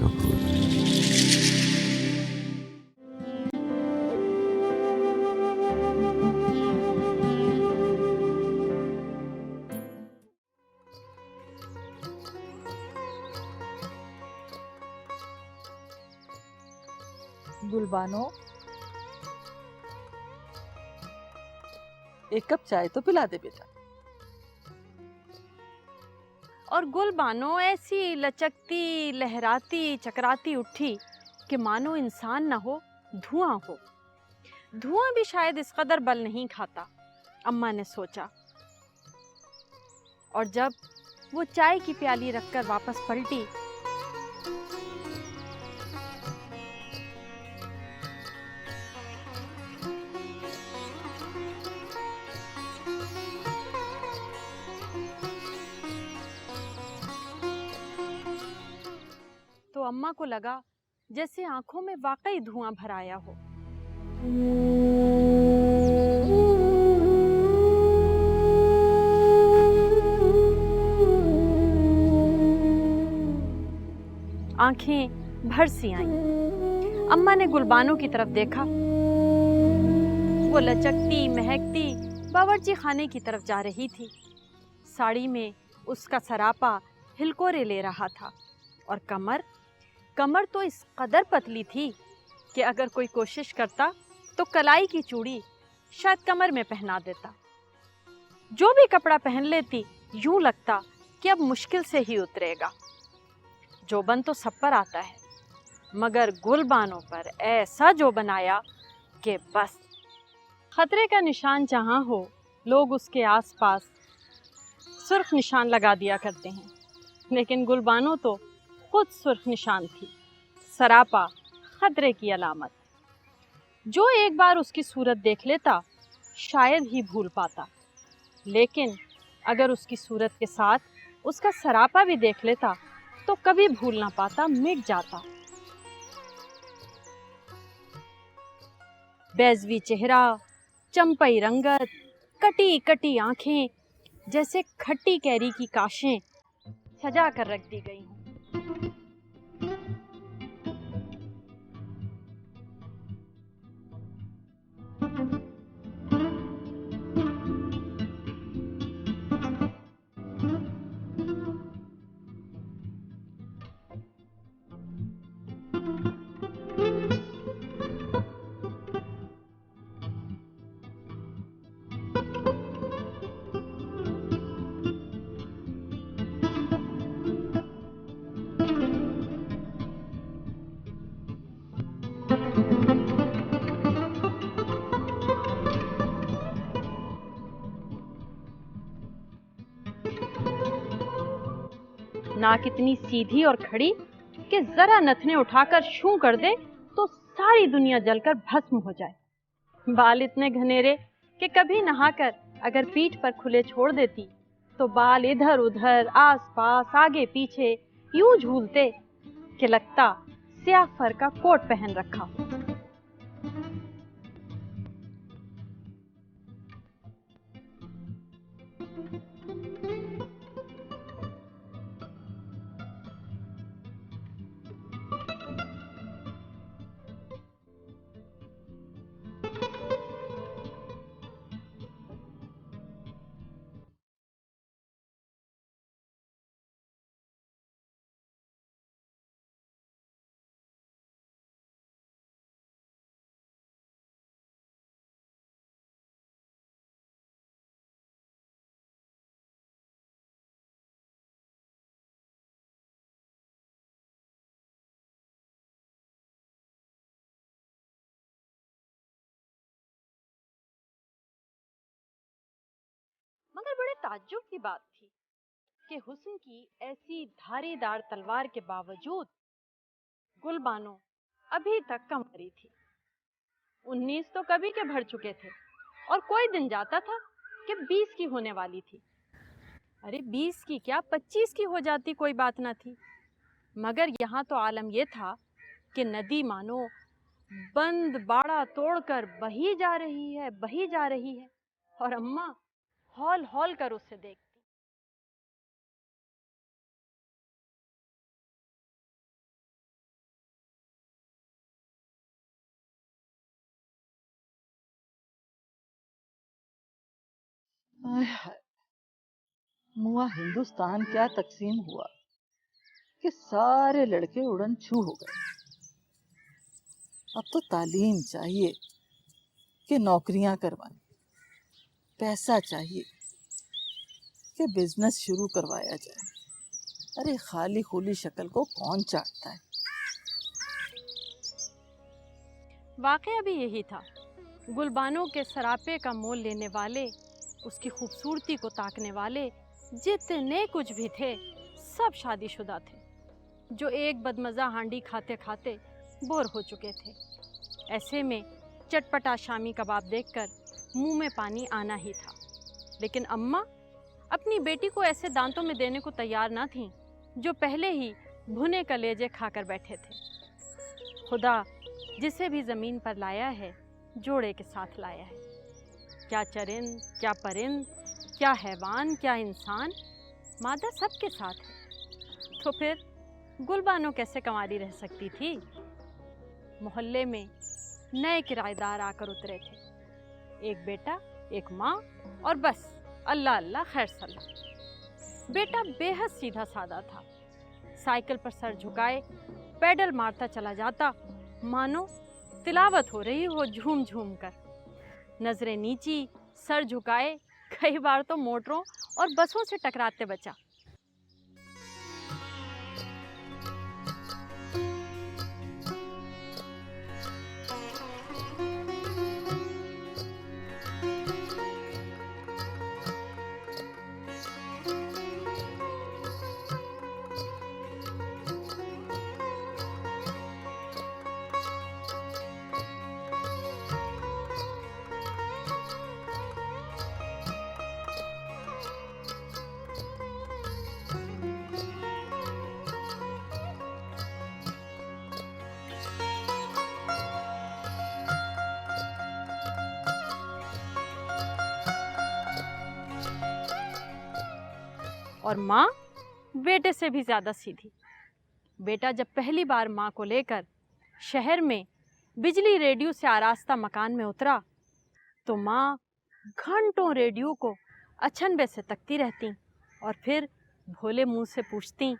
कपूर। गुलबानो, एक कप चाय तो पिला दे बेटा। और गुलबानो ऐसी लचकती लहराती चकराती उठी कि मानो इंसान ना हो, धुआं हो। धुआं भी शायद इस कदर बल नहीं खाता, अम्मा ने सोचा। और जब वो चाय की प्याली रखकर वापस पलटी तो अम्मा को लगा जैसे आंखों में वाकई धुआं भर आया हो। आंखें भर सी आईं। अम्मा ने गुलबानो की तरफ देखा। वो लचकती महकती बावर्ची खाने की तरफ जा रही थी। साड़ी में उसका सरापा हिलकोरे ले रहा था और कमर तो इस कदर पतली थी कि अगर कोई कोशिश करता तो कलाई की चूड़ी शायद कमर में पहना देता। जो भी कपड़ा पहन लेती यूं लगता कि अब मुश्किल से ही उतरेगा। जोबन तो सब पर आता है, मगर गुलबानो पर ऐसा जोबन आया कि बस खतरे का निशान जहां हो, लोग उसके आसपास सुर्ख निशान लगा दिया करते हैं। लेकिन गुलबानो तो खुद सुर्ख निशान थी, सरापा खतरे की अलामत। जो एक बार उसकी सूरत देख लेता शायद ही भूल पाता, लेकिन अगर उसकी सूरत के साथ उसका सरापा भी देख लेता तो कभी भूल ना पाता, मिट जाता। बैजवी चेहरा, चंपई रंगत, कटी कटी आंखें, जैसे खट्टी कैरी की काशें सजा कर रख दी गई हों। नाक इतनी सीधी और खड़ी कि जरा नथने उठाकर छू कर दे तो सारी दुनिया जलकर भस्म हो जाए। बाल इतने घनेरे कि कभी नहाकर अगर पीठ पर खुले छोड़ देती तो बाल इधर उधर आसपास आगे पीछे यूं झूलते कि लगता स्याह फर का कोट पहन रखा हो। मगर बड़े ताज्जुब की बात थी कि हुस्न की ऐसी धारीदार तलवार के बावजूद गुलबानो अभी तक कम पड़ी थी। 19 तो कभी के भर चुके थे और कोई दिन जाता था कि 20 की होने वाली थी। अरे 20 की क्या 25 की हो जाती कोई बात ना थी। मगर यहाँ तो आलम यह था कि नदी मानो बंद बाड़ा तोड़कर बही जा रही है और अम्मा हौल हौल कर उसे देखती। आय हाय, मुआ हिंदुस्तान क्या तकसीम हुआ कि सारे लड़के उड़न छू हो गए। अब तो तालीम चाहिए कि नौकरियां करवानी, पैसा चाहिए कि बिजनेस शुरू करवाया जाए। अरे खाली खुली शक्ल को कौन चाटता है। वाकया भी यही था। गुलबानो के सरापे का मोल लेने वाले, उसकी खूबसूरती को ताकने वाले जितने कुछ भी थे, सब शादीशुदा थे, जो एक बदमज़ा हांडी खाते खाते बोर हो चुके थे। ऐसे में चटपटा शामी कबाब देखकर मुंह में पानी आना ही था। लेकिन अम्मा अपनी बेटी को ऐसे दांतों में देने को तैयार ना थीं, जो पहले ही भुने कलेजे खाकर बैठे थे। खुदा जिसे भी ज़मीन पर लाया है, जोड़े के साथ लाया है। क्या चरिंद, क्या परिंद, क्या हैवान, क्या इंसान, मादा सबके साथ है। तो फिर गुलबानो कैसे कंवारी रह सकती थी? मोहल्ले में नए किराएदार आकर उतरे थे। एक बेटा, एक माँ और बस अल्लाह अल्लाह खैर सलाह। बेटा बेहद सीधा साधा था। साइकिल पर सर झुकाए पैडल मारता चला जाता, मानो तिलावत हो रही हो झूम झूम कर। नजरें नीची, सर झुकाए, कई बार तो मोटरों और बसों से टकराते बचा। और माँ बेटे से भी ज्यादा सीधी। बेटा जब पहली बार माँ को लेकर शहर में बिजली रेडियो से आरास्ता मकान में उतरा, तो माँ घंटों रेडियो को अचंभे से तकती रहती और फिर भोले मुंह से पूछती,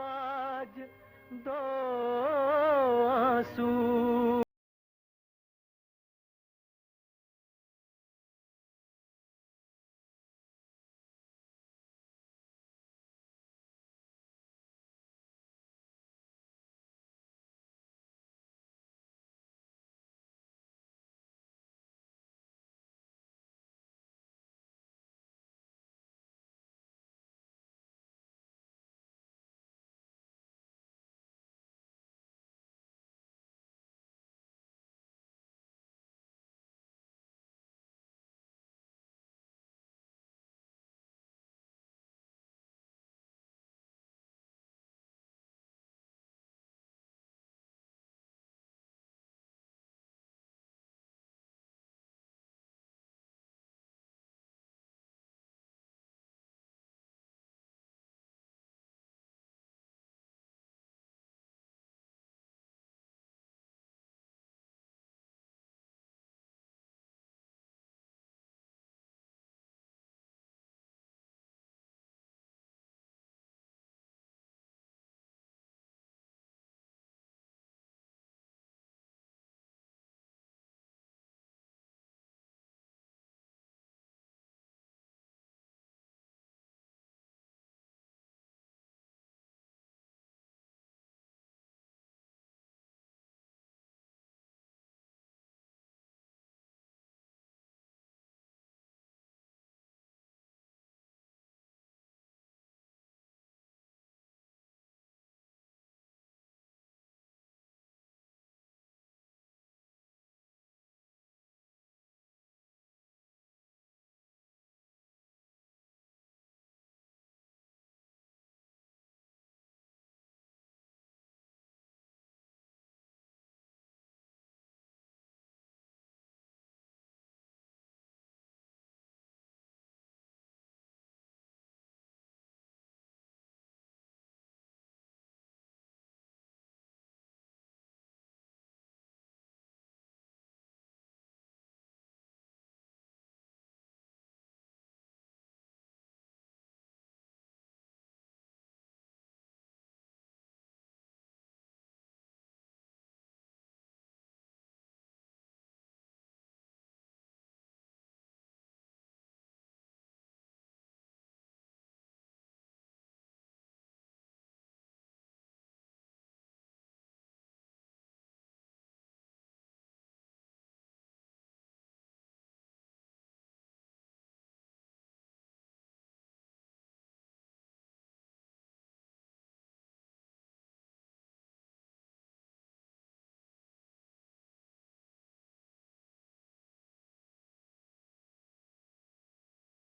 आज दो आंसू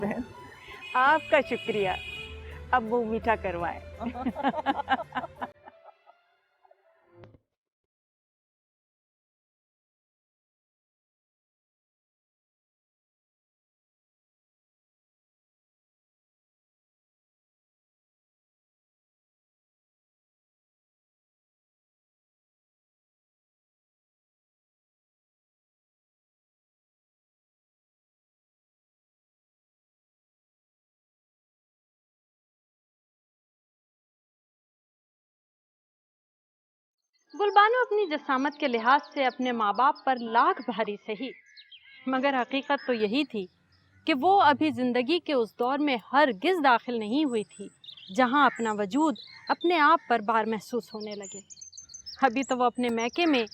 बहन, आपका शुक्रिया। अब मुंह मीठा करवाएं। गुलबानो अपनी जसामत के लिहाज से अपने माँ बाप पर लाख भारी सही, मगर हकीकत तो यही थी कि वो अभी ज़िंदगी के उस दौर में हरगिज़ दाखिल नहीं हुई थी जहाँ अपना वजूद अपने आप पर बार महसूस होने लगे। अभी तो वो अपने मैके में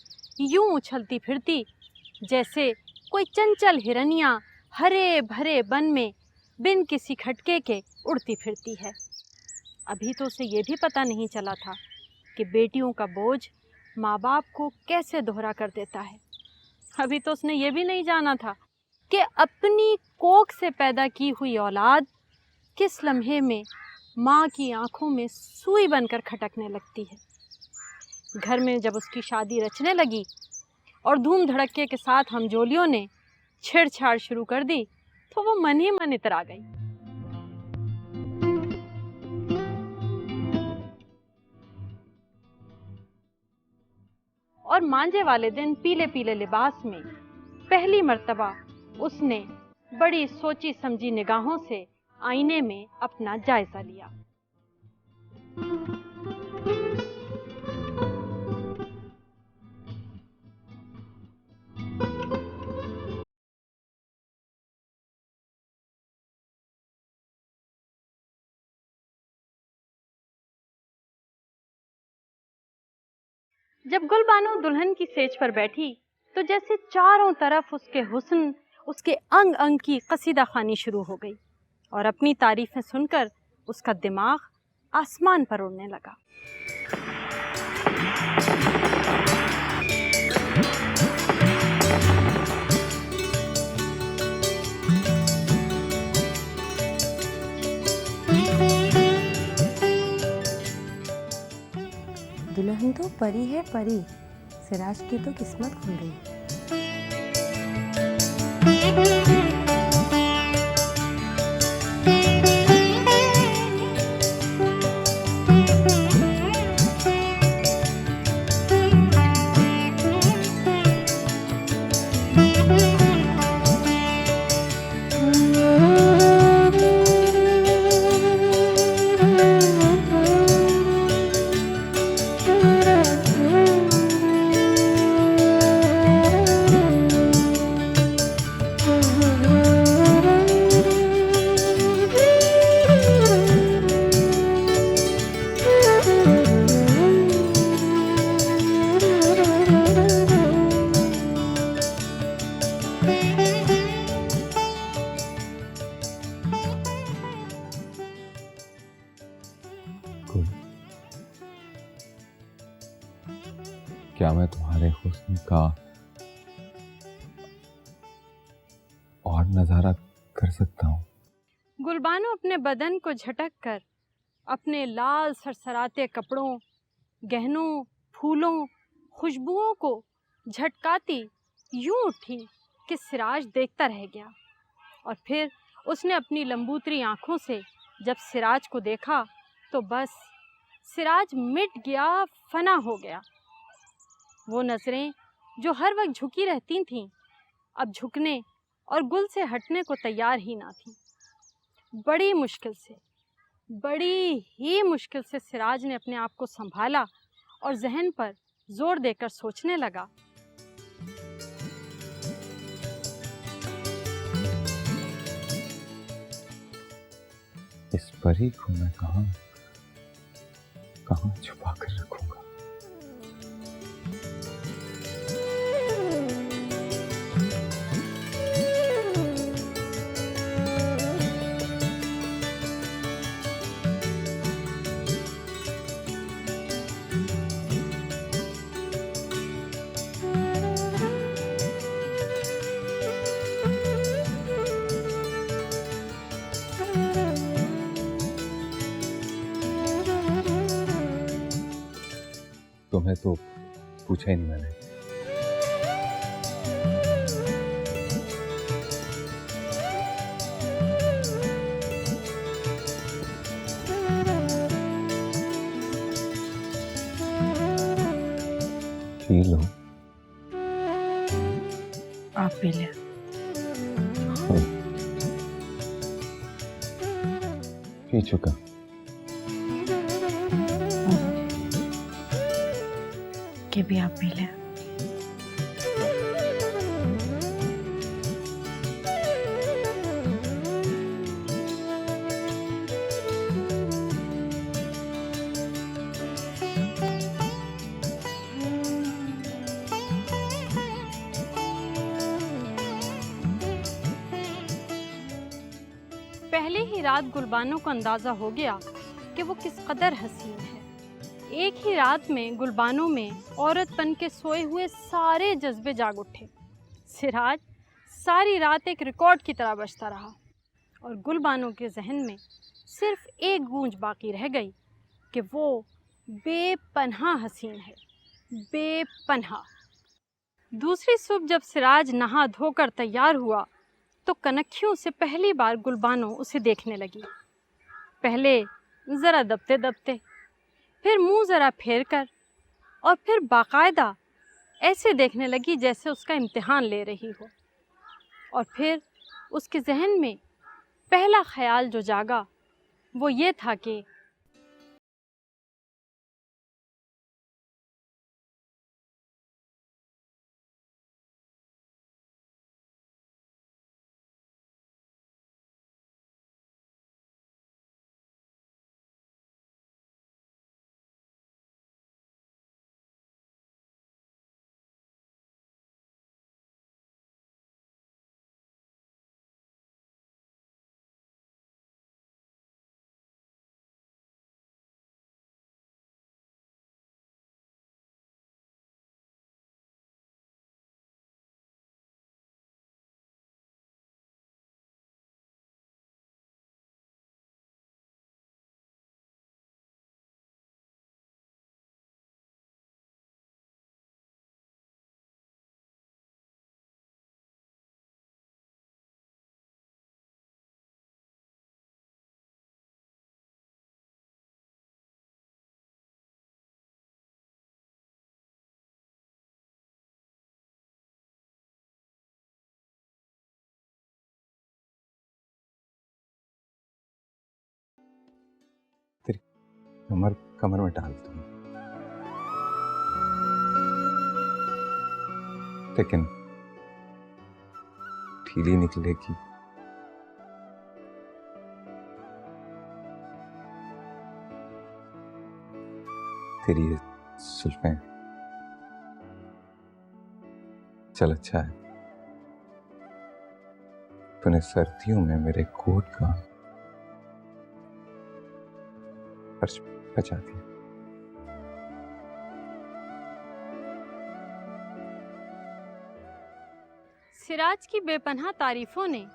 यूं उछलती फिरती जैसे कोई चंचल हिरनियाँ हरे भरे वन में बिन किसी खटके के उड़ती फिरती है। अभी तो उसे ये भी पता नहीं चला था कि बेटियों का बोझ माँ बाप को कैसे दोहरा कर देता है। अभी तो उसने ये भी नहीं जाना था कि अपनी कोख से पैदा की हुई औलाद किस लम्हे में माँ की आंखों में सुई बनकर खटकने लगती है। घर में जब उसकी शादी रचने लगी और धूम धड़के के साथ हमजोलियों ने छेड़छाड़ शुरू कर दी तो वो मन ही मन इतरा गई। और मांझे वाले दिन पीले पीले लिबास में पहली मर्तबा उसने बड़ी सोची समझी निगाहों से आईने में अपना जायजा लिया। जब गुलबानो दुल्हन की सेज पर बैठी तो जैसे चारों तरफ उसके हुस्न, उसके अंग अंग की कसीदा खानी शुरू हो गई और अपनी तारीफें सुनकर उसका दिमाग आसमान पर उड़ने लगा। दुल्हन तो परी है परी, सिराज की तो किस्मत खुल गई। क्या मैं तुम्हारे हुस्न का और नजारा कर सकता हूँ? गुलबानो अपने बदन को झटक कर अपने लाल सरसराते कपड़ों, गहनों, फूलों, खुशबुओं को झटकाती यूं उठी कि सिराज देखता रह गया। और फिर उसने अपनी लंबूतरी आंखों से जब सिराज को देखा तो बस सिराज मिट गया, फना हो गया। वो नजरें जो हर वक्त झुकी रहती थीं अब झुकने और गुल से हटने को तैयार ही ना थीं। बड़ी ही मुश्किल से सिराज ने अपने आप को संभाला और जहन पर जोर देकर सोचने लगा। इस परी को मैं कहाँ छुपा कर रखूंगा? तुम्हें तो पूछा ही नहीं मैंने। P low. आप पी लें। पी चुका। कि भी आप पी लें। पहले ही रात गुलबानो को अंदाज़ा हो गया कि वो किस कदर हसीन है। एक ही रात में गुलबानो में औरतपन के सोए हुए सारे जज्बे जाग उठे। सिराज सारी रात एक रिकॉर्ड की तरह बजता रहा और गुलबानो के जहन में सिर्फ एक गूंज बाकी रह गई कि वो बेपनाह हसीन है, बेपनाह। दूसरी सुबह जब सिराज नहा धोकर तैयार हुआ तो कनखियों से पहली बार गुलबानो उसे देखने लगी। पहले ज़रा दबते दबते, फिर मुंह ज़रा फेर कर और फिर बाकायदा ऐसे देखने लगी जैसे उसका इम्तिहान ले रही हो। और फिर उसके जहन में पहला ख्याल जो जागा वो ये था कि कमर कमर में डाल दूँ, लेकिन ढीली निकलेगी। तेरी ये जुल्फें, चल अच्छा है तूने सर्दियों में मेरे कोट का फर्श बचा दिया। सिराज की बेपनाह तारीफों ने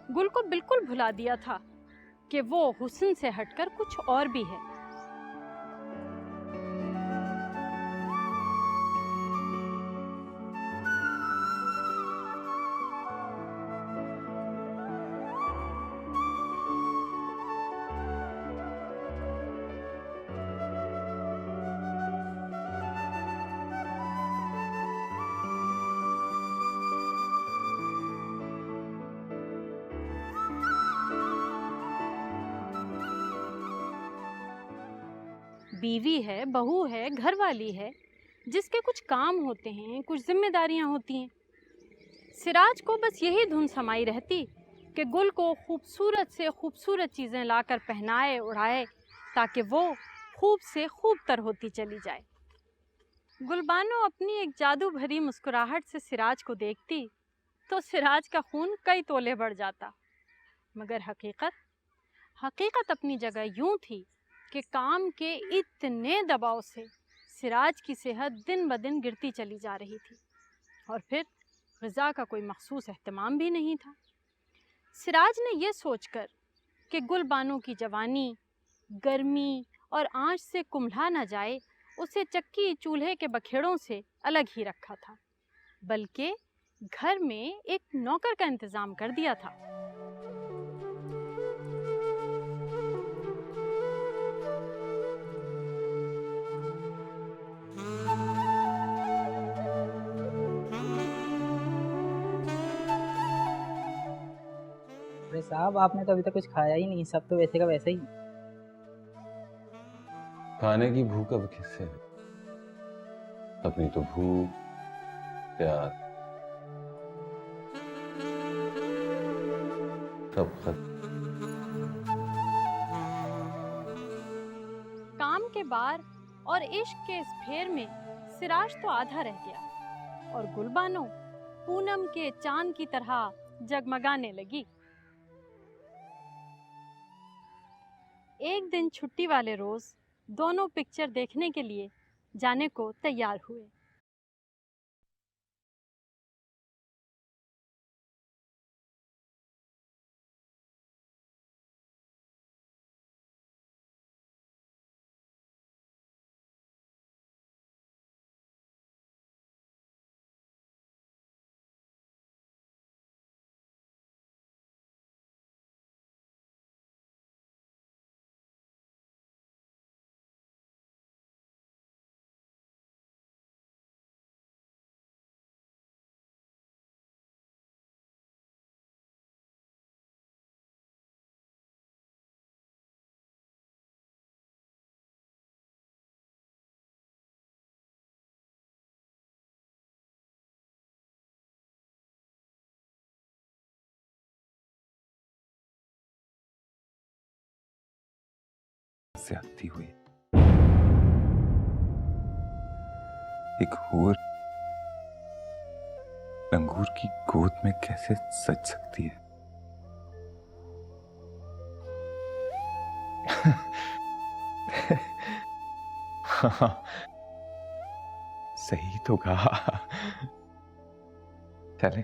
गुल को बिल्कुल भुला दिया था कि वो हुस्न से हटकर कुछ और भी है। बीवी है, बहू है, घर वाली है, जिसके कुछ काम होते हैं, कुछ जिम्मेदारियां होती हैं। सिराज को बस यही धुन समाई रहती कि गुल को खूबसूरत से खूबसूरत चीज़ें लाकर पहनाए उड़ाए ताकि वो खूब से खूब तर होती चली जाए। गुलबानो अपनी एक जादू भरी मुस्कुराहट से सिराज को देखती तो सिराज का खून कई तोले बढ़ जाता। मगर हकीकत अपनी जगह यूं थी कि काम के इतने दबाव से सिराज की सेहत दिन ब दिन गिरती चली जा रही थी और फिर ग़िज़ा का कोई मखसूस एहतमाम भी नहीं था। सिराज ने यह सोचकर कि गुलबानो की जवानी गर्मी और आँच से कुम्हला न जाए, उसे चक्की चूल्हे के बखेड़ों से अलग ही रखा था, बल्कि घर में एक नौकर का इंतजाम कर दिया था। अरे साहब, आपने तो अभी तक कुछ खाया ही नहीं, सब तो वैसे का वैसे ही। खाने की भूख अब किससे है? अपनी तो भूख, प्यार सब खत्म। काम के बार और इश्क के इस फेर में सिराज तो आधा रह गया और गुलबानो पूनम के चांद की तरह जगमगाने लगी। एक दिन छुट्टी वाले रोज दोनों पिक्चर देखने के लिए जाने को तैयार हुए। ज्यादती हुई। एक हूर लंगूर की गोद में कैसे सज सकती है? हाँ, सही तो कहा। चले